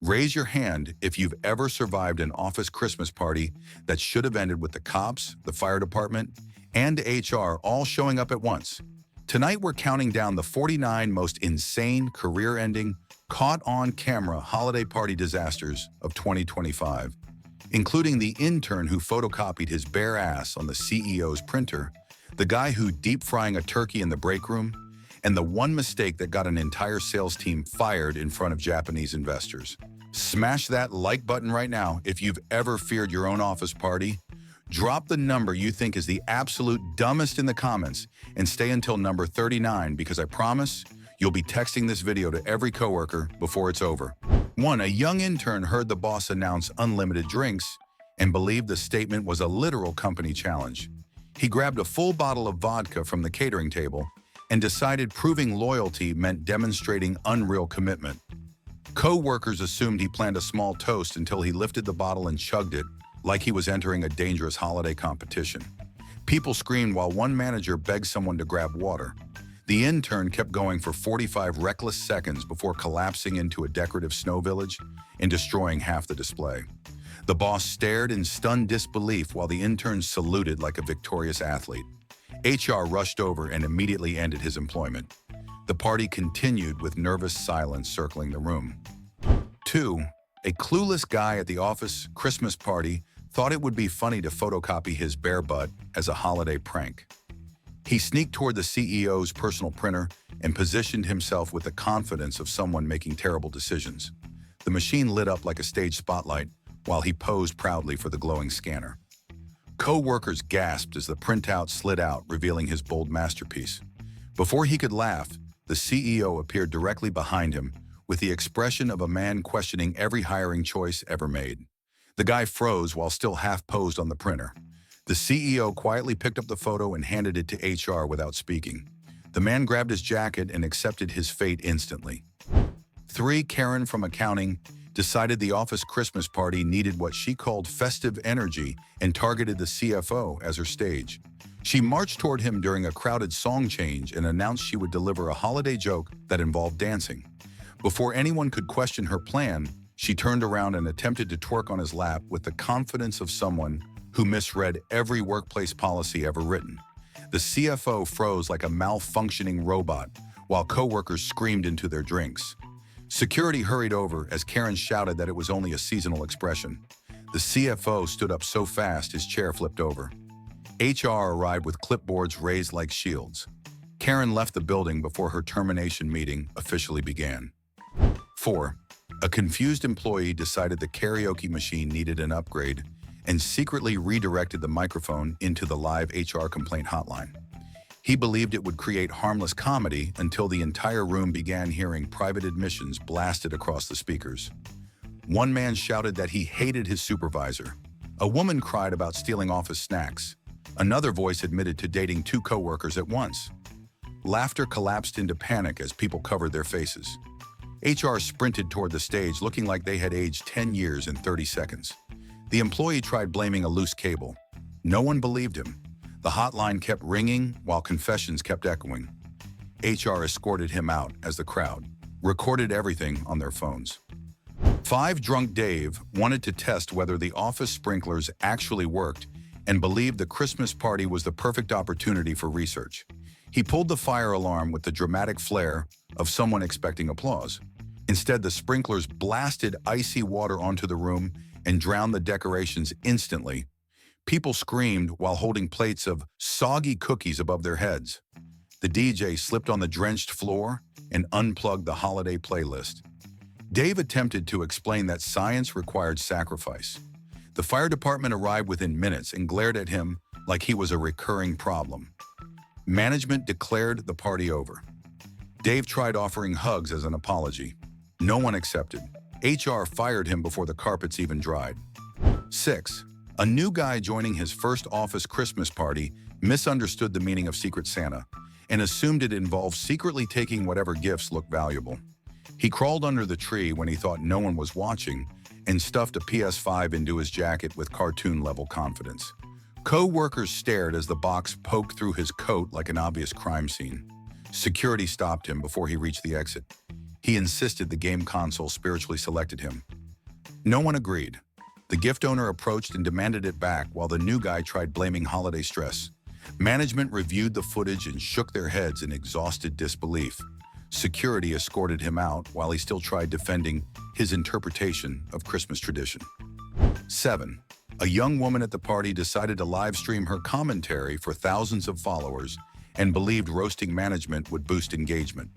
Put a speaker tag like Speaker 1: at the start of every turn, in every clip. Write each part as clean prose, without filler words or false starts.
Speaker 1: Raise your hand if you've ever survived an office Christmas party that should have ended with the cops, the fire department, and HR all showing up at once. Tonight we're counting down the 49 most insane, career-ending, caught-on-camera holiday party disasters of 2025, including the intern who photocopied his bare ass on the CEO's printer, the guy who deep-frying a turkey in the break room, and the one mistake that got an entire sales team fired in front of Japanese investors. Smash that like button right now if you've ever feared your own office party. Drop the number you think is the absolute dumbest in the comments and stay until number 39 because I promise you'll be texting this video to every coworker before it's over. 1. A young intern heard the boss announce unlimited drinks and believed the statement was a literal company challenge. He grabbed a full bottle of vodka from the catering table and decided proving loyalty meant demonstrating unreal commitment. Co-workers assumed he planned a small toast until he lifted the bottle and chugged it like he was entering a dangerous holiday competition. People screamed while one manager begged someone to grab water. The intern kept going for 45 reckless seconds before collapsing into a decorative snow village and destroying half the display. The boss stared in stunned disbelief while the intern saluted like a victorious athlete. HR rushed over and immediately ended his employment. The party continued with nervous silence circling the room. 2. A clueless guy at the office Christmas party thought it would be funny to photocopy his bare butt as a holiday prank. He sneaked toward the CEO's personal printer and positioned himself with the confidence of someone making terrible decisions. The machine lit up like a stage spotlight while he posed proudly for the glowing scanner. Co-workers gasped as the printout slid out, revealing his bold masterpiece. Before he could laugh, the CEO appeared directly behind him with the expression of a man questioning every hiring choice ever made. The guy froze while still half-posed on the printer. The CEO quietly picked up the photo and handed it to HR without speaking. The man grabbed his jacket and accepted his fate instantly. 3. Karen from accounting decided the office Christmas party needed what she called festive energy and targeted the CFO as her stage. She marched toward him during a crowded song change and announced she would deliver a holiday joke that involved dancing. Before anyone could question her plan, she turned around and attempted to twerk on his lap with the confidence of someone who misread every workplace policy ever written. The CFO froze like a malfunctioning robot while coworkers screamed into their drinks. Security hurried over as Karen shouted that it was only a seasonal expression. The CFO stood up so fast his chair flipped over. HR arrived with clipboards raised like shields. Karen left the building before her termination meeting officially began. 4. A confused employee decided the karaoke machine needed an upgrade and secretly redirected the microphone into the live HR complaint hotline. He believed it would create harmless comedy until the entire room began hearing private admissions blasted across the speakers. One man shouted that he hated his supervisor. A woman cried about stealing office snacks. Another voice admitted to dating 2 coworkers at once. Laughter collapsed into panic as people covered their faces. HR sprinted toward the stage looking like they had aged 10 years in 30 seconds. The employee tried blaming a loose cable. No one believed him. The hotline kept ringing while confessions kept echoing. HR escorted him out as the crowd recorded everything on their phones. 5. Drunk Dave wanted to test whether the office sprinklers actually worked and believed the Christmas party was the perfect opportunity for research. He pulled the fire alarm with the dramatic flair of someone expecting applause. Instead, the sprinklers blasted icy water onto the room and drowned the decorations instantly. People screamed while holding plates of soggy cookies above their heads. The DJ slipped on the drenched floor and unplugged the holiday playlist. Dave attempted to explain that science required sacrifice. The fire department arrived within minutes and glared at him like he was a recurring problem. Management declared the party over. Dave tried offering hugs as an apology. No one accepted. HR fired him before the carpets even dried. 6. A new guy joining his first office Christmas party misunderstood the meaning of Secret Santa and assumed it involved secretly taking whatever gifts looked valuable. He crawled under the tree when he thought no one was watching and stuffed a PS5 into his jacket with cartoon-level confidence. Co-workers stared as the box poked through his coat like an obvious crime scene. Security stopped him before he reached the exit. He insisted the game console spiritually selected him. No one agreed. The gift owner approached and demanded it back while the new guy tried blaming holiday stress. Management reviewed the footage and shook their heads in exhausted disbelief. Security escorted him out while he still tried defending his interpretation of Christmas tradition. 7. A young woman at the party decided to live stream her commentary for thousands of followers and believed roasting management would boost engagement.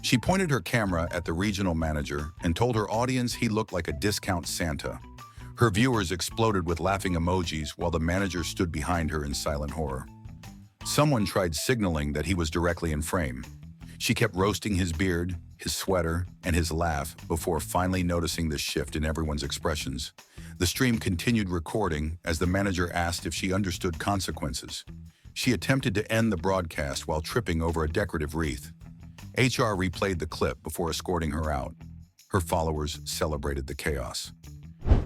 Speaker 1: She pointed her camera at the regional manager and told her audience he looked like a discount Santa. Her viewers exploded with laughing emojis while the manager stood behind her in silent horror. Someone tried signaling that he was directly in frame. She kept roasting his beard, his sweater, and his laugh before finally noticing the shift in everyone's expressions. The stream continued recording as the manager asked if she understood consequences. She attempted to end the broadcast while tripping over a decorative wreath. HR replayed the clip before escorting her out. Her followers celebrated the chaos.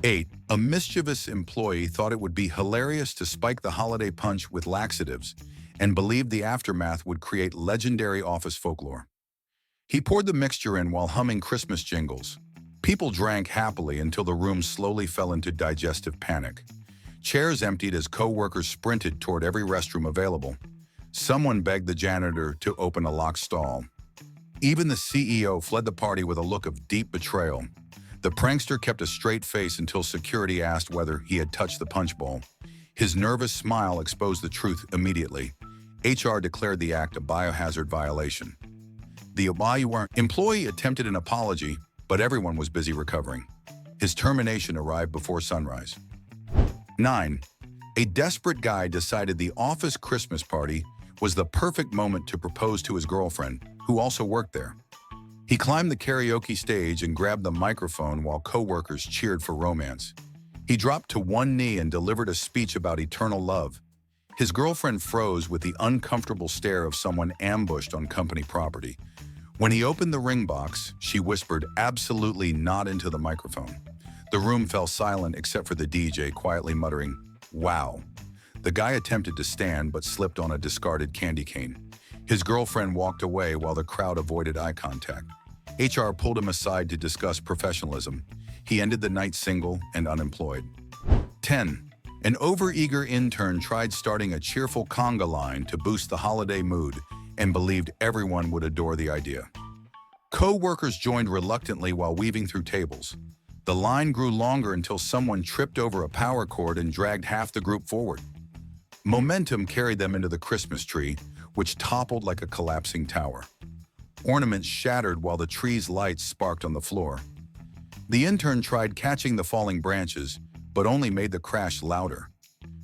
Speaker 1: 8. A mischievous employee thought it would be hilarious to spike the holiday punch with laxatives and believed the aftermath would create legendary office folklore. He poured the mixture in while humming Christmas jingles. People drank happily until the room slowly fell into digestive panic. Chairs emptied as coworkers sprinted toward every restroom available. Someone begged the janitor to open a locked stall. Even the CEO fled the party with a look of deep betrayal. The prankster kept a straight face until security asked whether he had touched the punch bowl. His nervous smile exposed the truth immediately. HR declared the act a biohazard violation. The employee attempted an apology, but everyone was busy recovering. His termination arrived before sunrise. 9. A desperate guy decided the office Christmas party was the perfect moment to propose to his girlfriend, who also worked there. He climbed the karaoke stage and grabbed the microphone while coworkers cheered for romance. He dropped to one knee and delivered a speech about eternal love. His girlfriend froze with the uncomfortable stare of someone ambushed on company property. When he opened the ring box, she whispered absolutely not into the microphone. The room fell silent except for the DJ quietly muttering, "Wow." The guy attempted to stand but slipped on a discarded candy cane. His girlfriend walked away while the crowd avoided eye contact. HR pulled him aside to discuss professionalism. He ended the night single and unemployed. 10. An overeager intern tried starting a cheerful conga line to boost the holiday mood and believed everyone would adore the idea. Co-workers joined reluctantly while weaving through tables. The line grew longer until someone tripped over a power cord and dragged half the group forward. Momentum carried them into the Christmas tree, which toppled like a collapsing tower. Ornaments shattered while the tree's lights sparked on the floor. The intern tried catching the falling branches, but only made the crash louder.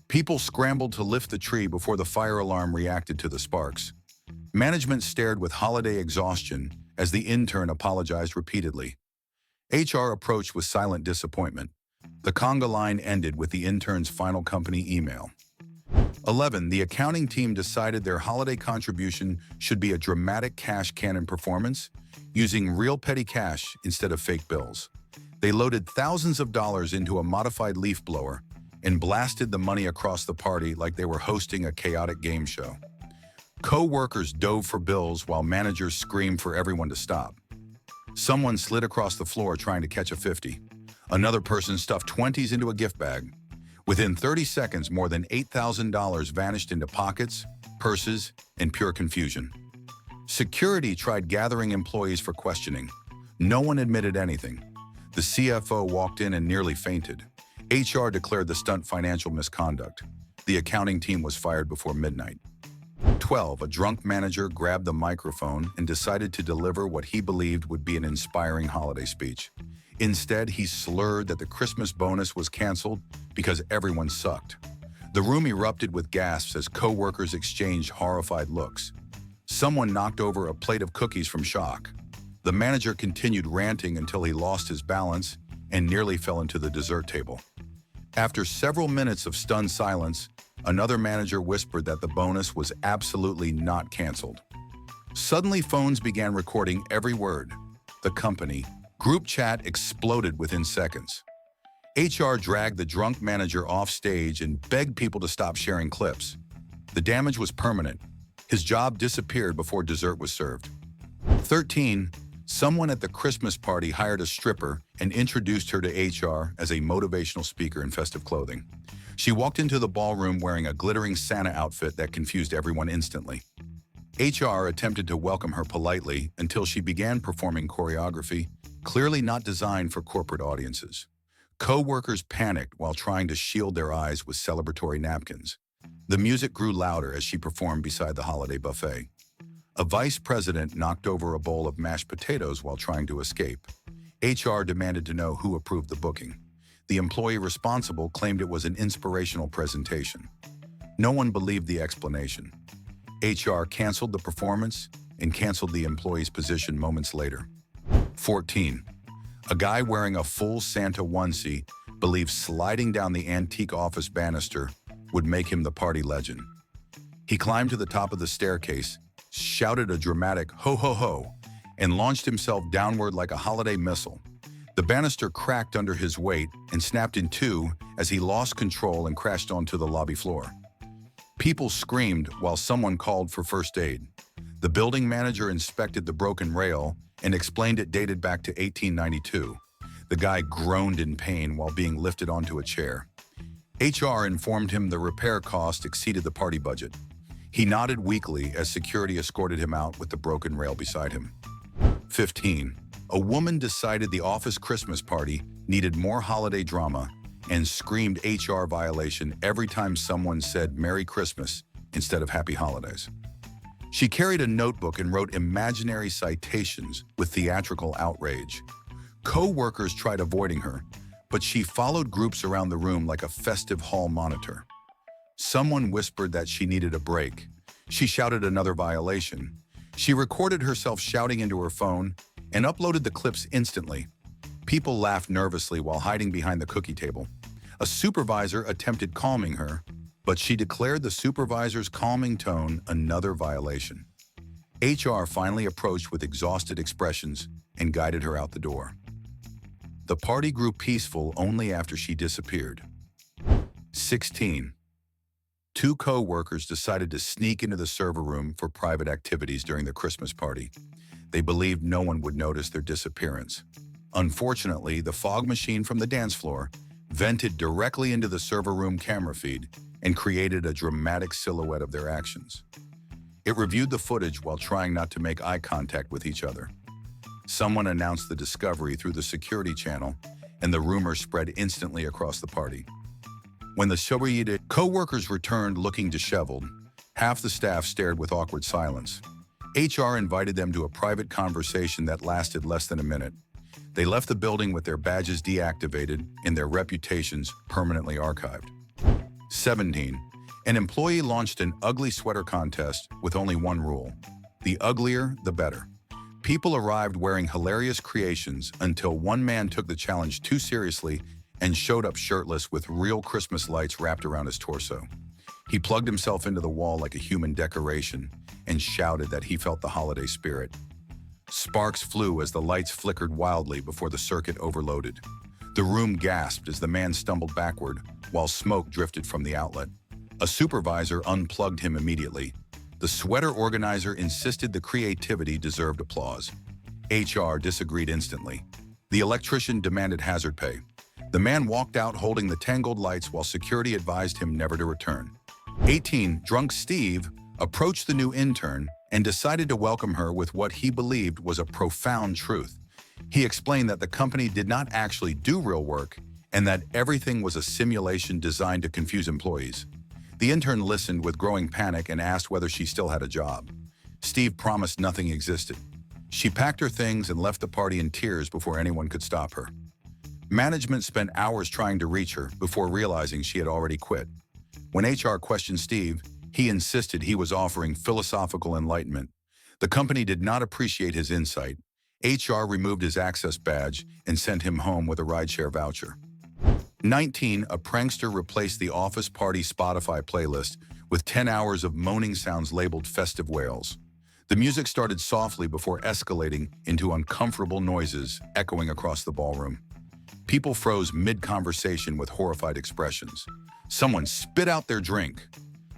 Speaker 1: People scrambled to lift the tree before the fire alarm reacted to the sparks. Management stared with holiday exhaustion as the intern apologized repeatedly. HR approached with silent disappointment. The conga line ended with the intern's final company email. 11. The accounting team decided their holiday contribution should be a dramatic cash cannon performance, using real petty cash instead of fake bills. They loaded thousands of dollars into a modified leaf blower and blasted the money across the party like they were hosting a chaotic game show. Co-workers dove for bills while managers screamed for everyone to stop. Someone slid across the floor trying to catch a 50. Another person stuffed 20s into a gift bag. Within 30 seconds, more than $8,000 vanished into pockets, purses, and pure confusion. Security tried gathering employees for questioning. No one admitted anything. The CFO walked in and nearly fainted. HR declared the stunt financial misconduct. The accounting team was fired before midnight. 12. A drunk manager grabbed the microphone and decided to deliver what he believed would be an inspiring holiday speech. Instead, he slurred that the Christmas bonus was canceled because everyone sucked. The room erupted with gasps as co-workers exchanged horrified looks. Someone knocked over a plate of cookies from shock. The manager continued ranting until he lost his balance and nearly fell into the dessert table. After several minutes of stunned silence, another manager whispered that the bonus was absolutely not canceled. Suddenly, phones began recording every word. The company group chat exploded within seconds. HR dragged the drunk manager off stage and begged people to stop sharing clips. The damage was permanent. His job disappeared before dessert was served. 13. Someone at the Christmas party hired a stripper and introduced her to HR as a motivational speaker in festive clothing. She walked into the ballroom wearing a glittering Santa outfit that confused everyone instantly. HR attempted to welcome her politely until she began performing choreography, clearly not designed for corporate audiences. Co-workers panicked while trying to shield their eyes with celebratory napkins. The music grew louder as she performed beside the holiday buffet. A vice president knocked over a bowl of mashed potatoes while trying to escape. HR demanded to know who approved the booking. The employee responsible claimed it was an inspirational presentation. No one believed the explanation. HR canceled the performance and canceled the employee's position moments later. 14. A guy wearing a full Santa onesie believed sliding down the antique office banister would make him the party legend. He climbed to the top of the staircase, shouted a dramatic "ho ho ho," and launched himself downward like a holiday missile. The banister cracked under his weight and snapped in two as he lost control and crashed onto the lobby floor. People screamed while someone called for first aid. The building manager inspected the broken rail and explained it dated back to 1892. The guy groaned in pain while being lifted onto a chair. HR informed him the repair cost exceeded the party budget. He nodded weakly as security escorted him out with the broken rail beside him. 15. A woman decided the office Christmas party needed more holiday drama and screamed HR violation every time someone said Merry Christmas instead of Happy Holidays. She carried a notebook and wrote imaginary citations with theatrical outrage. Co-workers tried avoiding her, but she followed groups around the room like a festive hall monitor. Someone whispered that she needed a break. She shouted another violation. She recorded herself shouting into her phone and uploaded the clips instantly. People laughed nervously while hiding behind the cookie table. A supervisor attempted calming her, but she declared the supervisor's calming tone another violation. HR finally approached with exhausted expressions and guided her out the door. The party grew peaceful only after she disappeared. 16. Two co-workers decided to sneak into the server room for private activities during the Christmas party. They believed no one would notice their disappearance. Unfortunately, the fog machine from the dance floor vented directly into the server room camera feed and created a dramatic silhouette of their actions. It reviewed the footage while trying not to make eye contact with each other. Someone announced the discovery through the security channel, and the rumor spread instantly across the party. When the co-workers returned looking disheveled, half the staff stared with awkward silence. HR invited them to a private conversation that lasted less than a minute. They left the building with their badges deactivated and their reputations permanently archived. 17. An employee launched an ugly sweater contest with only one rule: the uglier, the better. People arrived wearing hilarious creations until one man took the challenge too seriously and showed up shirtless with real Christmas lights wrapped around his torso. He plugged himself into the wall like a human decoration and shouted that he felt the holiday spirit. Sparks flew as the lights flickered wildly before the circuit overloaded. The room gasped as the man stumbled backward while smoke drifted from the outlet. A supervisor unplugged him immediately. The sweater organizer insisted the creativity deserved applause. HR disagreed instantly. The electrician demanded hazard pay. The man walked out holding the tangled lights while security advised him never to return. 18. Drunk Steve approached the new intern and decided to welcome her with what he believed was a profound truth. He explained that the company did not actually do real work and that everything was a simulation designed to confuse employees. The intern listened with growing panic and asked whether she still had a job. Steve promised nothing existed. She packed her things and left the party in tears before anyone could stop her. Management spent hours trying to reach her before realizing she had already quit. When HR questioned Steve, he insisted he was offering philosophical enlightenment. The company did not appreciate his insight. HR removed his access badge and sent him home with a rideshare voucher. 19. A prankster replaced the office party Spotify playlist with 10 hours of moaning sounds labeled festive wails. The music started softly before escalating into uncomfortable noises echoing across the ballroom. People froze mid-conversation with horrified expressions. Someone spit out their drink.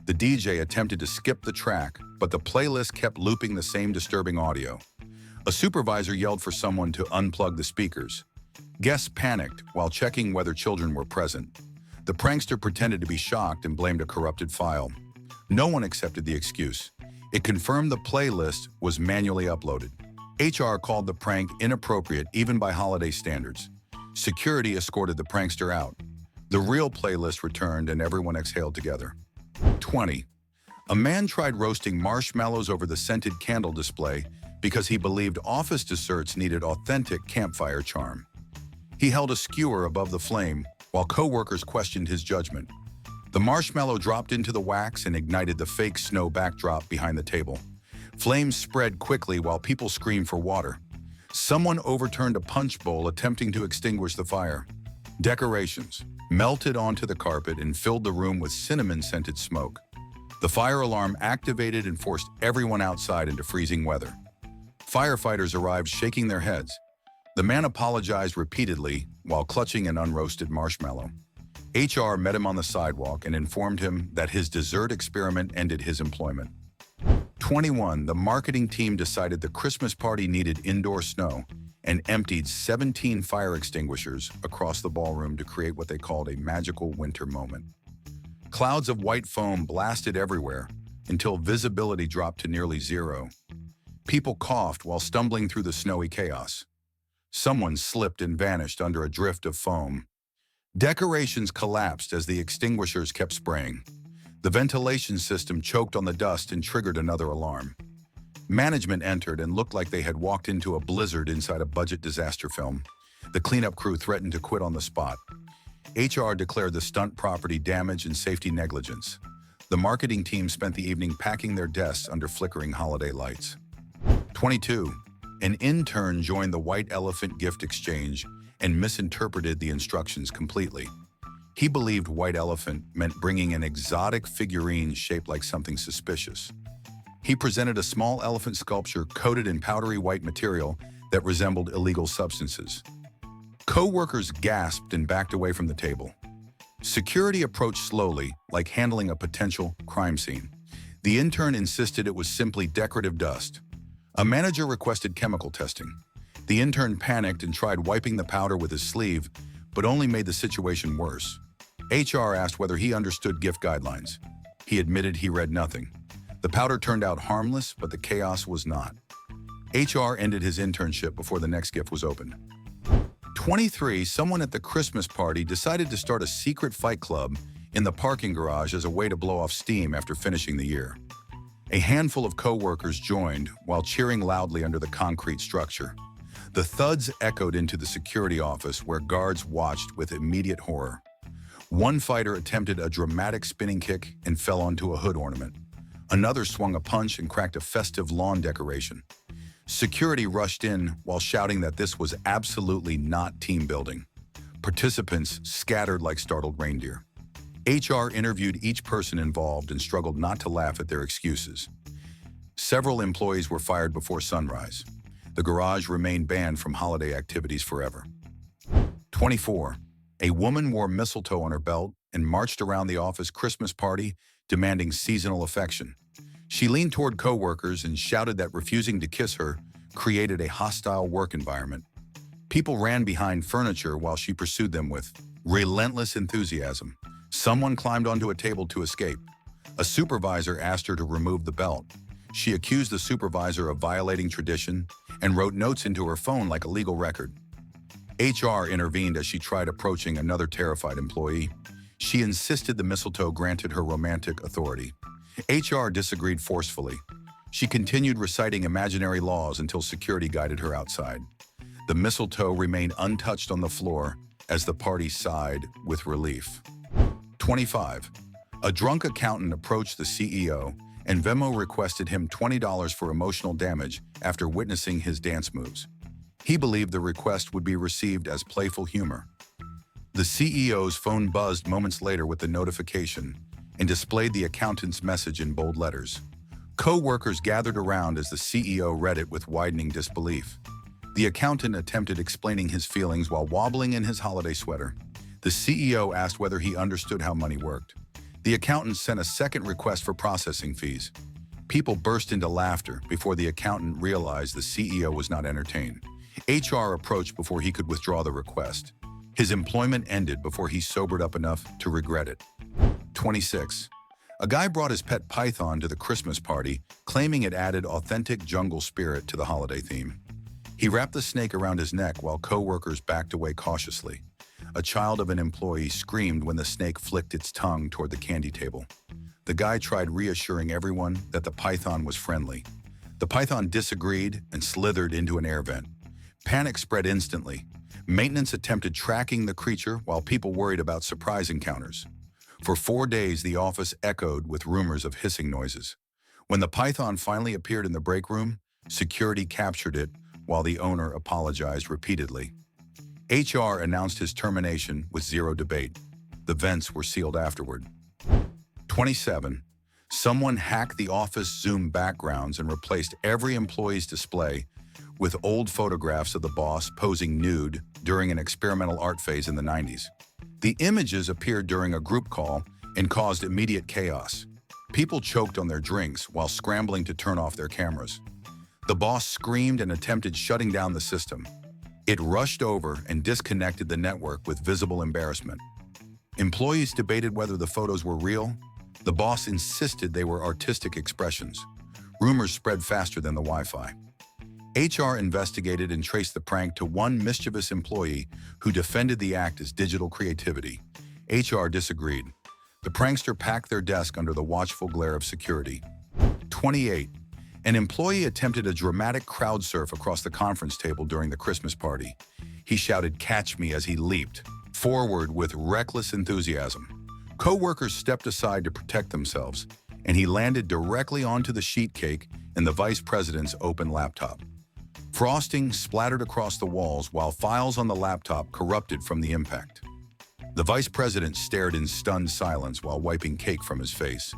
Speaker 1: The DJ attempted to skip the track, but the playlist kept looping the same disturbing audio. A supervisor yelled for someone to unplug the speakers. Guests panicked while checking whether children were present. The prankster pretended to be shocked and blamed a corrupted file. No one accepted the excuse. It confirmed the playlist was manually uploaded. HR called the prank inappropriate even by holiday standards. Security escorted the prankster out. The real playlist returned and everyone exhaled together. 20. A man tried roasting marshmallows over the scented candle display because he believed office desserts needed authentic campfire charm. He held a skewer above the flame while coworkers questioned his judgment. The marshmallow dropped into the wax and ignited the fake snow backdrop behind the table. Flames spread quickly while people screamed for water. Someone overturned a punch bowl attempting to extinguish the fire. Decorations melted onto the carpet and filled the room with cinnamon-scented smoke. The fire alarm activated and forced everyone outside into freezing weather. Firefighters arrived shaking their heads. The man apologized repeatedly while clutching an unroasted marshmallow. HR met him on the sidewalk and informed him that his dessert experiment ended his employment. 21. The marketing team decided the Christmas party needed indoor snow and emptied 17 fire extinguishers across the ballroom to create what they called a magical winter moment. Clouds of white foam blasted everywhere until visibility dropped to nearly zero. People coughed while stumbling through the snowy chaos. Someone slipped and vanished under a drift of foam. Decorations collapsed as the extinguishers kept spraying. The ventilation system choked on the dust and triggered another alarm. Management entered and looked like they had walked into a blizzard inside a budget disaster film. The cleanup crew threatened to quit on the spot. HR declared the stunt property damage and safety negligence. The marketing team spent the evening packing their desks under flickering holiday lights. 22. An intern joined the White Elephant gift exchange and misinterpreted the instructions completely. He believed White Elephant meant bringing an exotic figurine shaped like something suspicious. He presented a small elephant sculpture coated in powdery white material that resembled illegal substances. Co-workers gasped and backed away from the table. Security approached slowly, like handling a potential crime scene. The intern insisted it was simply decorative dust. A manager requested chemical testing. The intern panicked and tried wiping the powder with his sleeve, but only made the situation worse. HR asked whether he understood gift guidelines. He admitted he read nothing. The powder turned out harmless, but the chaos was not. HR ended his internship before the next gift was opened. 23. Someone at the Christmas party decided to start a secret fight club in the parking garage as a way to blow off steam after finishing the year. A handful of co-workers joined while cheering loudly under the concrete structure. The thuds echoed into the security office where guards watched with immediate horror. One fighter attempted a dramatic spinning kick and fell onto a hood ornament. Another swung a punch and cracked a festive lawn decoration. Security rushed in while shouting that this was absolutely not team building. Participants scattered like startled reindeer. HR interviewed each person involved and struggled not to laugh at their excuses. Several employees were fired before sunrise. The garage remained banned from holiday activities forever. 24. A woman wore mistletoe on her belt and marched around the office Christmas party, demanding seasonal affection. She leaned toward coworkers and shouted that refusing to kiss her created a hostile work environment. People ran behind furniture while she pursued them with relentless enthusiasm. Someone climbed onto a table to escape. A supervisor asked her to remove the belt. She accused the supervisor of violating tradition and wrote notes into her phone like a legal record. HR intervened as she tried approaching another terrified employee. She insisted the mistletoe granted her romantic authority. HR disagreed forcefully. She continued reciting imaginary laws until security guided her outside. The mistletoe remained untouched on the floor as the party sighed with relief. 25. A drunk accountant approached the CEO and Venmo requested him $20 for emotional damage after witnessing his dance moves. He believed the request would be received as playful humor. The CEO's phone buzzed moments later with the notification and displayed the accountant's message in bold letters. Co-workers gathered around as the CEO read it with widening disbelief. The accountant attempted explaining his feelings while wobbling in his holiday sweater. The CEO asked whether he understood how money worked. The accountant sent a second request for processing fees. People burst into laughter before the accountant realized the CEO was not entertained. HR approached before he could withdraw the request. His employment ended before he sobered up enough to regret it. 26. A guy brought his pet python to the Christmas party, claiming it added authentic jungle spirit to the holiday theme. He wrapped the snake around his neck while coworkers backed away cautiously. A child of an employee screamed when the snake flicked its tongue toward the candy table. The guy tried reassuring everyone that the python was friendly. The python disagreed and slithered into an air vent. Panic spread instantly. Maintenance attempted tracking the creature while people worried about surprise encounters. For 4 days, the office echoed with rumors of hissing noises. When the python finally appeared in the break room, security captured it while the owner apologized repeatedly. HR announced his termination with zero debate. The vents were sealed afterward. 27. Someone hacked the office Zoom backgrounds and replaced every employee's display with old photographs of the boss posing nude during an experimental art phase in the 90s. The images appeared during a group call and caused immediate chaos. People choked on their drinks while scrambling to turn off their cameras. The boss screamed and attempted shutting down the system. It rushed over and disconnected the network with visible embarrassment. Employees debated whether the photos were real. The boss insisted they were artistic expressions. Rumors spread faster than the Wi-Fi. HR investigated and traced the prank to one mischievous employee who defended the act as digital creativity. HR disagreed. The prankster packed their desk under the watchful glare of security. 28. An employee attempted a dramatic crowd surf across the conference table during the Christmas party. He shouted, "Catch me," as he leaped forward with reckless enthusiasm. Coworkers stepped aside to protect themselves, and he landed directly onto the sheet cake in the vice president's open laptop. Frosting splattered across the walls while files on the laptop corrupted from the impact. The vice president stared in stunned silence while wiping cake from his face.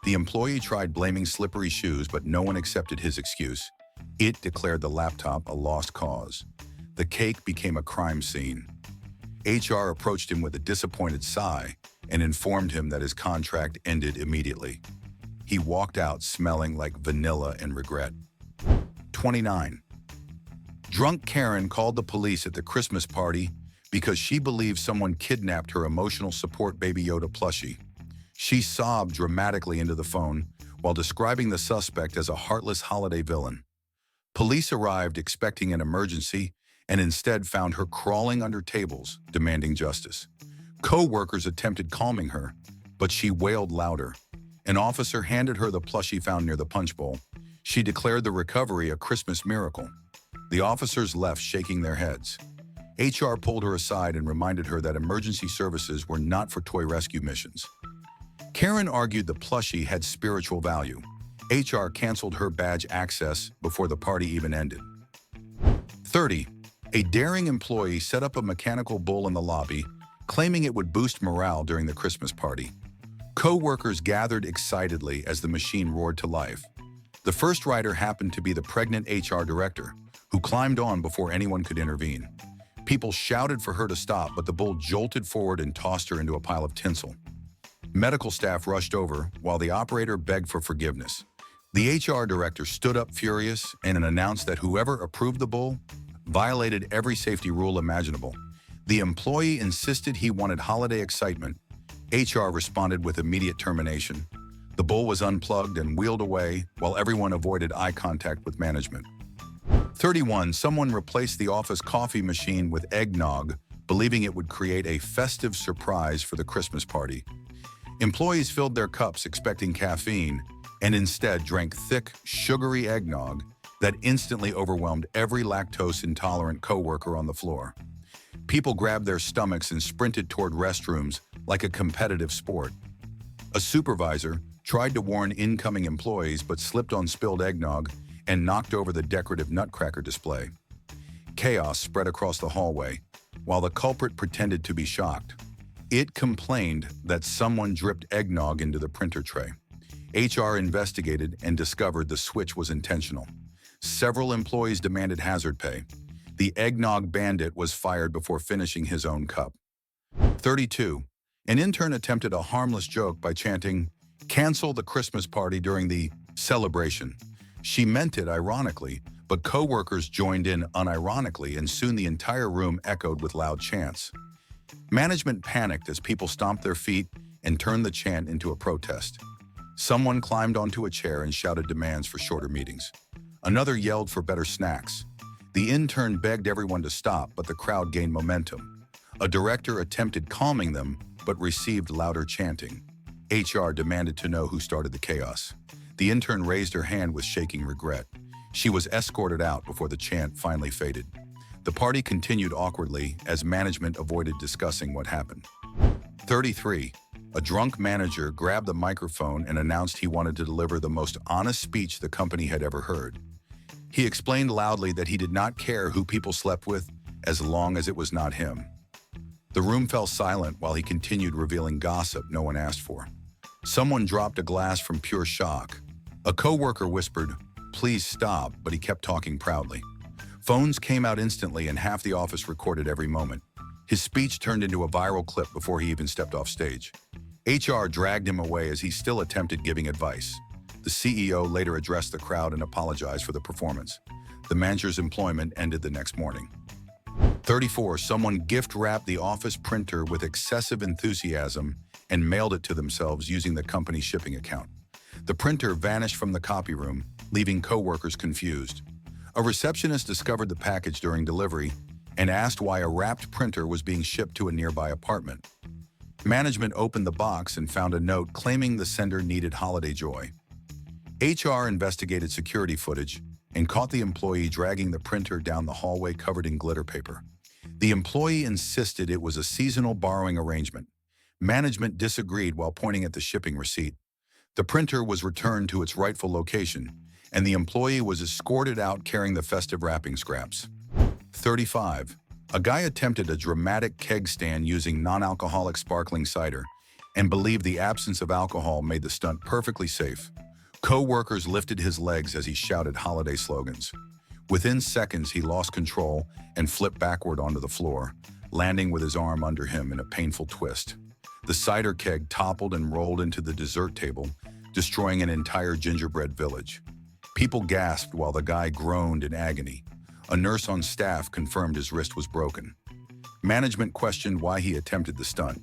Speaker 1: The employee tried blaming slippery shoes, but no one accepted his excuse. It declared the laptop a lost cause. The cake became a crime scene. HR approached him with a disappointed sigh and informed him that his contract ended immediately. He walked out smelling like vanilla and regret. 29. Drunk Karen called the police at the Christmas party because she believed someone kidnapped her emotional support Baby Yoda plushie. She sobbed dramatically into the phone while describing the suspect as a heartless holiday villain. Police arrived expecting an emergency and instead found her crawling under tables, demanding justice. Co-workers attempted calming her, but she wailed louder. An officer handed her the plushie found near the punch bowl. She declared the recovery a Christmas miracle. The officers left shaking their heads. HR pulled her aside and reminded her that emergency services were not for toy rescue missions. Karen argued the plushie had spiritual value. HR canceled her badge access before the party even ended. 30. A daring employee set up a mechanical bull in the lobby, claiming it would boost morale during the Christmas party. Co-workers gathered excitedly as the machine roared to life. The first rider happened to be the pregnant HR director, who climbed on before anyone could intervene. People shouted for her to stop, but the bull jolted forward and tossed her into a pile of tinsel. Medical staff rushed over, while the operator begged for forgiveness. The HR director stood up furious and announced that whoever approved the bull violated every safety rule imaginable. The employee insisted he wanted holiday excitement. HR responded with immediate termination. The bull was unplugged and wheeled away while everyone avoided eye contact with management. 31. Someone replaced the office coffee machine with eggnog, believing it would create a festive surprise for the Christmas party. Employees filled their cups expecting caffeine and instead drank thick, sugary eggnog that instantly overwhelmed every lactose-intolerant coworker on the floor. People grabbed their stomachs and sprinted toward restrooms like a competitive sport. A supervisor tried to warn incoming employees but slipped on spilled eggnog and knocked over the decorative nutcracker display. Chaos spread across the hallway, while the culprit pretended to be shocked. It complained that someone dripped eggnog into the printer tray. HR investigated and discovered the switch was intentional. Several employees demanded hazard pay. The eggnog bandit was fired before finishing his own cup. 32. An intern attempted a harmless joke by chanting, "Cancel the Christmas party" during the Celebration. She meant it ironically, but coworkers joined in unironically, and soon the entire room echoed with loud chants. Management panicked as people stomped their feet and turned the chant into a protest. Someone climbed onto a chair and shouted demands for shorter meetings. Another yelled for better snacks. The intern begged everyone to stop, but the crowd gained momentum. A director attempted calming them, but received louder chanting. HR demanded to know who started the chaos. The intern raised her hand with shaking regret. She was escorted out before the chant finally faded. The party continued awkwardly as management avoided discussing what happened. 33. A drunk manager grabbed the microphone and announced he wanted to deliver the most honest speech the company had ever heard. He explained loudly that he did not care who people slept with as long as it was not him. The room fell silent while he continued revealing gossip no one asked for. Someone dropped a glass from pure shock. A coworker whispered, "Please stop," but he kept talking proudly. Phones came out instantly and half the office recorded every moment. His speech turned into a viral clip before he even stepped off stage. HR dragged him away as he still attempted giving advice. The CEO later addressed the crowd and apologized for the performance. The manager's employment ended the next morning. 34. Someone gift-wrapped the office printer with excessive enthusiasm and mailed it to themselves using the company's shipping account. The printer vanished from the copy room, leaving coworkers confused. A receptionist discovered the package during delivery and asked why a wrapped printer was being shipped to a nearby apartment. Management opened the box and found a note claiming the sender needed holiday joy. HR investigated security footage and caught the employee dragging the printer down the hallway covered in glitter paper. The employee insisted it was a seasonal borrowing arrangement. Management disagreed while pointing at the shipping receipt. The printer was returned to its rightful location, and the employee was escorted out carrying the festive wrapping scraps. 35. A guy attempted a dramatic keg stand using non-alcoholic sparkling cider and believed the absence of alcohol made the stunt perfectly safe. Co-workers lifted his legs as he shouted holiday slogans. Within seconds, he lost control and flipped backward onto the floor, landing with his arm under him in a painful twist. The cider keg toppled and rolled into the dessert table, destroying an entire gingerbread village. People gasped while the guy groaned in agony. A nurse on staff confirmed his wrist was broken. Management questioned why he attempted the stunt.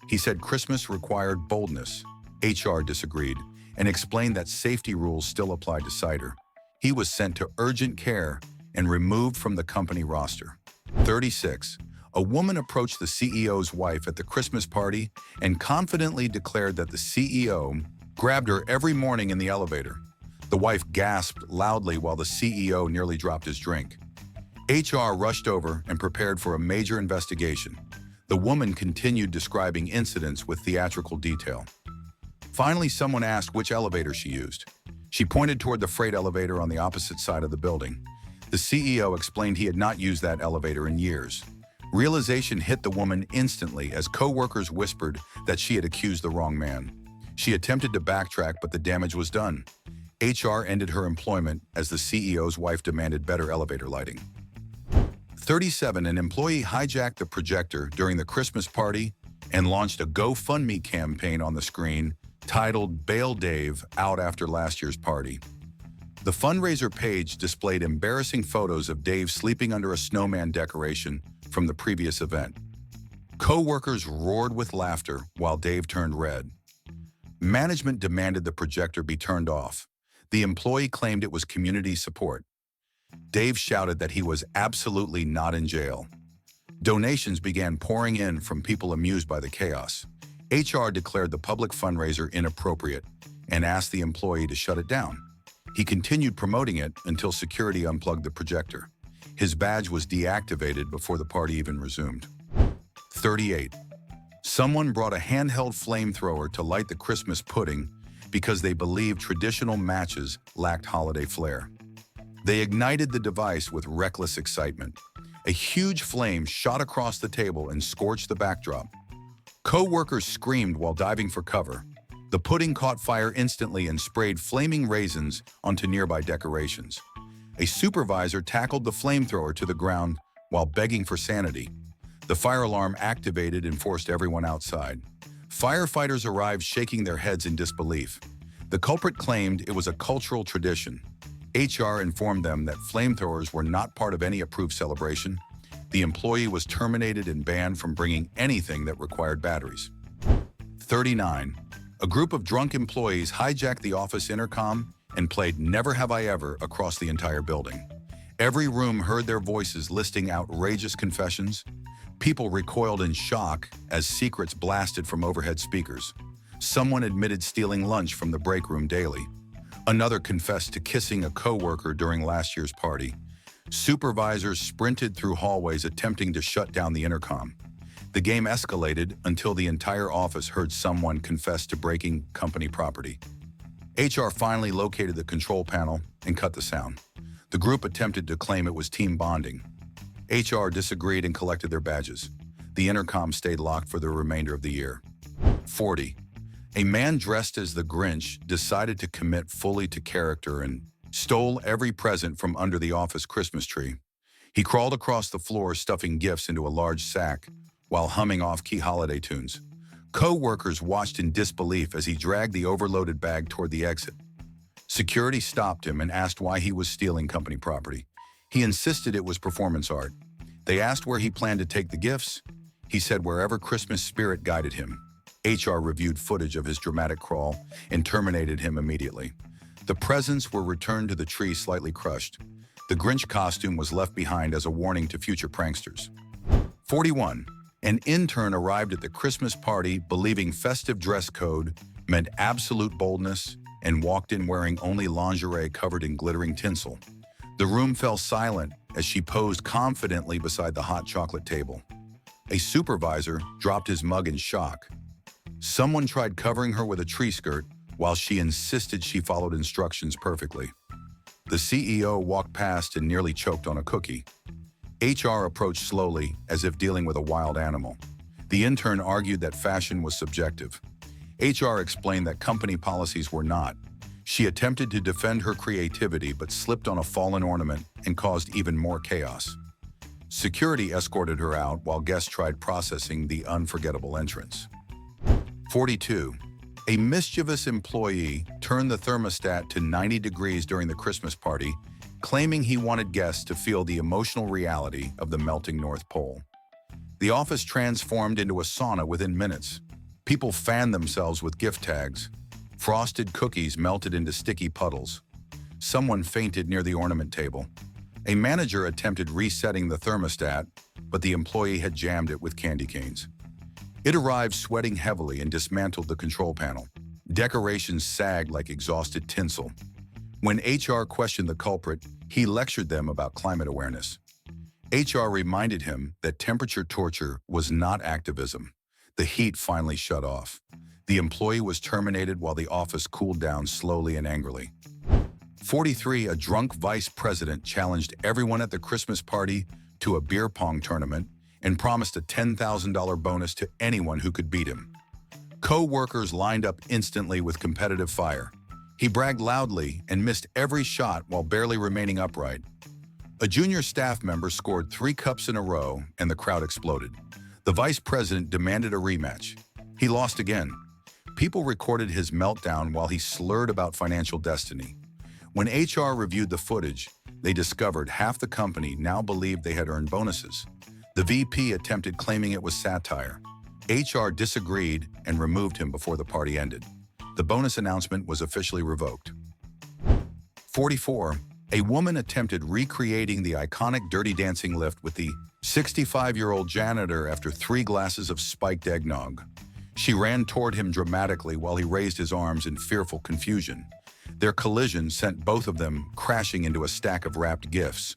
Speaker 1: He said Christmas required boldness. HR disagreed and explained that safety rules still applied to cider. He was sent to urgent care and removed from the company roster. 36. A woman approached the CEO's wife at the Christmas party and confidently declared that the CEO grabbed her every morning in the elevator. The wife gasped loudly while the CEO nearly dropped his drink. HR rushed over and prepared for a major investigation. The woman continued describing incidents with theatrical detail. Finally, someone asked which elevator she used. She pointed toward the freight elevator on the opposite side of the building. The CEO explained he had not used that elevator in years. Realization hit the woman instantly as coworkers whispered that she had accused the wrong man. She attempted to backtrack, but the damage was done. HR ended her employment as the CEO's wife demanded better elevator lighting. 37. An employee hijacked the projector during the Christmas party and launched a GoFundMe campaign on the screen titled "Bail Dave Out After Last Year's Party." The fundraiser page displayed embarrassing photos of Dave sleeping under a snowman decoration from the previous event. Co-workers roared with laughter while Dave turned red. Management demanded the projector be turned off. The employee claimed it was community support. Dave shouted that he was absolutely not in jail. Donations began pouring in from people amused by the chaos. HR declared the public fundraiser inappropriate and asked the employee to shut it down. He continued promoting it until security unplugged the projector. His badge was deactivated before the party even resumed. 38. Someone brought a handheld flamethrower to light the Christmas pudding because they believed traditional matches lacked holiday flair. They ignited the device with reckless excitement. A huge flame shot across the table and scorched the backdrop. Co-workers screamed while diving for cover. The pudding caught fire instantly and sprayed flaming raisins onto nearby decorations. A supervisor tackled the flamethrower to the ground while begging for sanity. The fire alarm activated and forced everyone outside. Firefighters arrived shaking their heads in disbelief. The culprit claimed it was a cultural tradition. HR informed them that flamethrowers were not part of any approved celebration. The employee was terminated and banned from bringing anything that required batteries. 39. A group of drunk employees hijacked the office intercom and played Never Have I Ever across the entire building. Every room heard their voices listing outrageous confessions. People recoiled in shock as secrets blasted from overhead speakers. Someone admitted stealing lunch from the break room daily. Another confessed to kissing a coworker during last year's party. Supervisors sprinted through hallways attempting to shut down the intercom. The game escalated until the entire office heard someone confess to breaking company property. HR finally located the control panel and cut the sound. The group attempted to claim it was team bonding. HR disagreed and collected their badges. The intercom stayed locked for the remainder of the year. 40. A man dressed as the Grinch decided to commit fully to character and stole every present from under the office Christmas tree. He crawled across the floor, stuffing gifts into a large sack while humming off-key holiday tunes. Co-workers watched in disbelief as he dragged the overloaded bag toward the exit. Security stopped him and asked why he was stealing company property. He insisted it was performance art. They asked where he planned to take the gifts. He said wherever Christmas spirit guided him. HR reviewed footage of his dramatic crawl and terminated him immediately. The presents were returned to the tree slightly crushed. The Grinch costume was left behind as a warning to future pranksters. 41. An intern arrived at the Christmas party believing festive dress code meant absolute boldness and walked in wearing only lingerie covered in glittering tinsel. The room fell silent as she posed confidently beside the hot chocolate table. A supervisor dropped his mug in shock. Someone tried covering her with a tree skirt while she insisted she followed instructions perfectly. The CEO walked past and nearly choked on a cookie. HR approached slowly, as if dealing with a wild animal. The intern argued that fashion was subjective. HR explained that company policies were not. She attempted to defend her creativity but slipped on a fallen ornament and caused even more chaos. Security escorted her out while guests tried processing the unforgettable entrance. 42. A mischievous employee turned the thermostat to 90 degrees during the Christmas party, claiming he wanted guests to feel the emotional reality of the melting North Pole. The office transformed into a sauna within minutes. People fanned themselves with gift tags. Frosted cookies melted into sticky puddles. Someone fainted near the ornament table. A manager attempted resetting the thermostat, but the employee had jammed it with candy canes. It arrived sweating heavily and dismantled the control panel. Decorations sagged like exhausted tinsel. When HR questioned the culprit, he lectured them about climate awareness. HR reminded him that temperature torture was not activism. The heat finally shut off. The employee was terminated while the office cooled down slowly and angrily. 43. A drunk vice president challenged everyone at the Christmas party to a beer pong tournament and promised a $10,000 bonus to anyone who could beat him. Co-workers lined up instantly with competitive fire. He bragged loudly and missed every shot while barely remaining upright. A junior staff member scored 3 cups in a row and the crowd exploded. The vice president demanded a rematch. He lost again. People recorded his meltdown while he slurred about financial destiny. When HR reviewed the footage, they discovered half the company now believed they had earned bonuses. The VP attempted claiming it was satire. HR disagreed and removed him before the party ended. The bonus announcement was officially revoked. 44. A woman attempted recreating the iconic Dirty Dancing lift with the 65-year-old janitor after 3 glasses of spiked eggnog. She ran toward him dramatically while he raised his arms in fearful confusion. Their collision sent both of them crashing into a stack of wrapped gifts.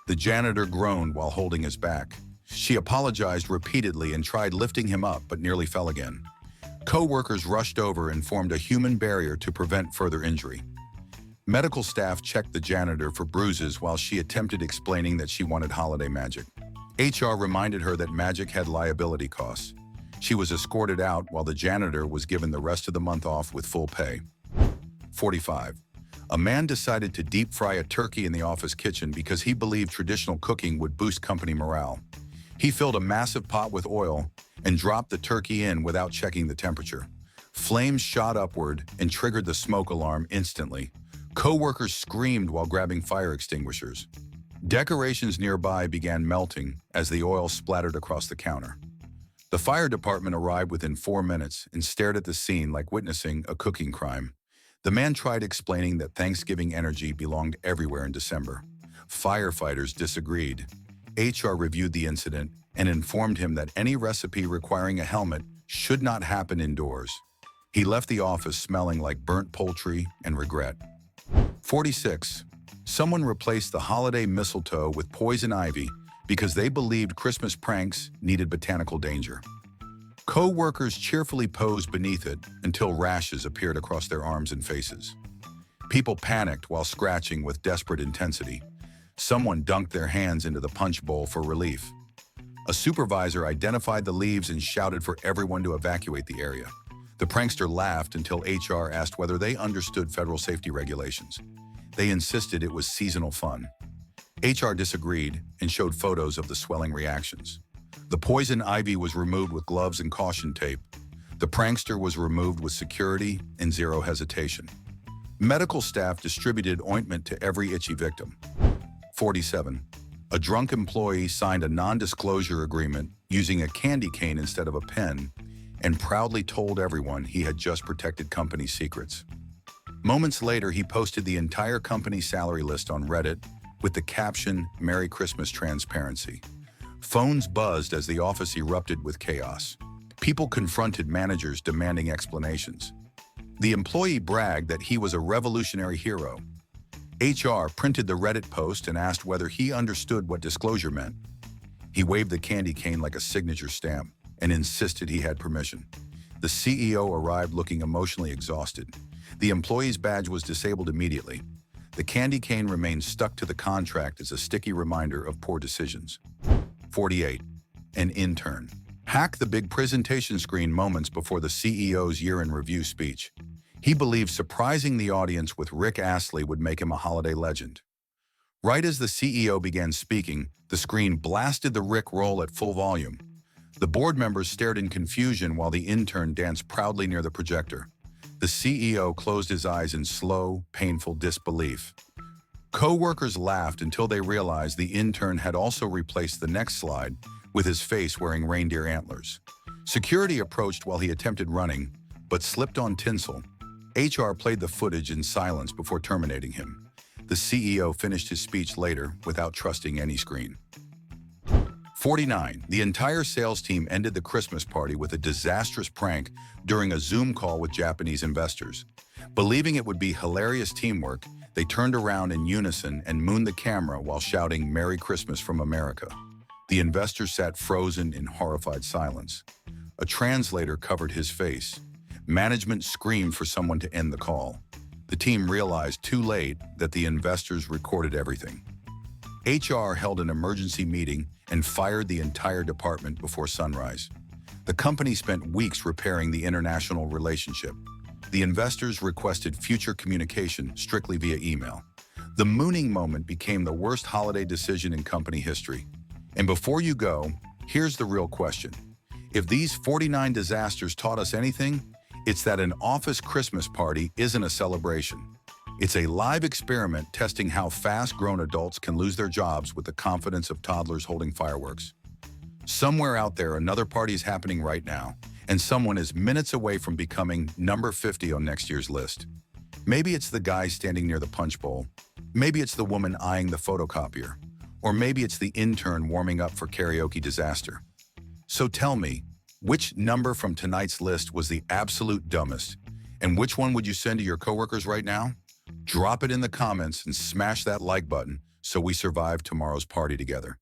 Speaker 1: The janitor groaned while holding his back. She apologized repeatedly and tried lifting him up but nearly fell again. Co-workers rushed over and formed a human barrier to prevent further injury. Medical staff checked the janitor for bruises while she attempted explaining that she wanted holiday magic. HR reminded her that magic had liability costs. She was escorted out while the janitor was given the rest of the month off with full pay. 45. A man decided to deep fry a turkey in the office kitchen because he believed traditional cooking would boost company morale. He filled a massive pot with oil and dropped the turkey in without checking the temperature. Flames shot upward and triggered the smoke alarm instantly. Coworkers screamed while grabbing fire extinguishers. Decorations nearby began melting as the oil splattered across the counter. The fire department arrived within 4 minutes and stared at the scene like witnessing a cooking crime. The man tried explaining that Thanksgiving energy belonged everywhere in December. Firefighters disagreed. HR reviewed the incident and informed him that any recipe requiring a helmet should not happen indoors. He left the office smelling like burnt poultry and regret. 46. Someone replaced the holiday mistletoe with poison ivy because they believed Christmas pranks needed botanical danger. Co-workers cheerfully posed beneath it until rashes appeared across their arms and faces. People panicked while scratching with desperate intensity. Someone dunked their hands into the punch bowl for relief. A supervisor identified the leaves and shouted for everyone to evacuate the area. The prankster laughed until HR asked whether they understood federal safety regulations. They insisted it was seasonal fun. HR disagreed and showed photos of the swelling reactions. The poison ivy was removed with gloves and caution tape. The prankster was removed with security and zero hesitation. Medical staff distributed ointment to every itchy victim. 47. A drunk employee signed a non-disclosure agreement using a candy cane instead of a pen and proudly told everyone he had just protected company secrets. Moments later, he posted the entire company salary list on Reddit with the caption, "Merry Christmas Transparency." Phones buzzed as the office erupted with chaos. People confronted managers demanding explanations. The employee bragged that he was a revolutionary hero. HR printed the Reddit post and asked whether he understood what disclosure meant. He waved the candy cane like a signature stamp and insisted he had permission. The CEO arrived looking emotionally exhausted. The employee's badge was disabled immediately. The candy cane remained stuck to the contract as a sticky reminder of poor decisions. 48. An intern. Hacked the big presentation screen moments before the CEO's year-end review speech. He believed surprising the audience with Rick Astley would make him a holiday legend. Right as the CEO began speaking, the screen blasted the Rick roll at full volume. The board members stared in confusion while the intern danced proudly near the projector. The CEO closed his eyes in slow, painful disbelief. Co-workers laughed until they realized the intern had also replaced the next slide with his face wearing reindeer antlers. Security approached while he attempted running, but slipped on tinsel. HR played the footage in silence before terminating him. The CEO finished his speech later without trusting any screen. 49. The entire sales team ended the Christmas party with a disastrous prank during a Zoom call with Japanese investors. Believing it would be hilarious teamwork, they turned around in unison and mooned the camera while shouting "Merry Christmas from America." The investors sat frozen in horrified silence. A translator covered his face. Management screamed for someone to end the call. The team realized too late that the investors recorded everything. HR held an emergency meeting and fired the entire department before sunrise. The company spent weeks repairing the international relationship. The investors requested future communication strictly via email. The mooning moment became the worst holiday decision in company history. And before you go, here's the real question. If these 49 disasters taught us anything, it's that an office Christmas party isn't a celebration. It's a live experiment testing how fast grown adults can lose their jobs with the confidence of toddlers holding fireworks. Somewhere out there, another party is happening right now, and someone is minutes away from becoming number 50 on next year's list. Maybe it's the guy standing near the punch bowl. Maybe it's the woman eyeing the photocopier. Or maybe it's the intern warming up for karaoke disaster. So tell me, which number from tonight's list was the absolute dumbest? And which one would you send to your coworkers right now? Drop it in the comments and smash that like button so we survive tomorrow's party together.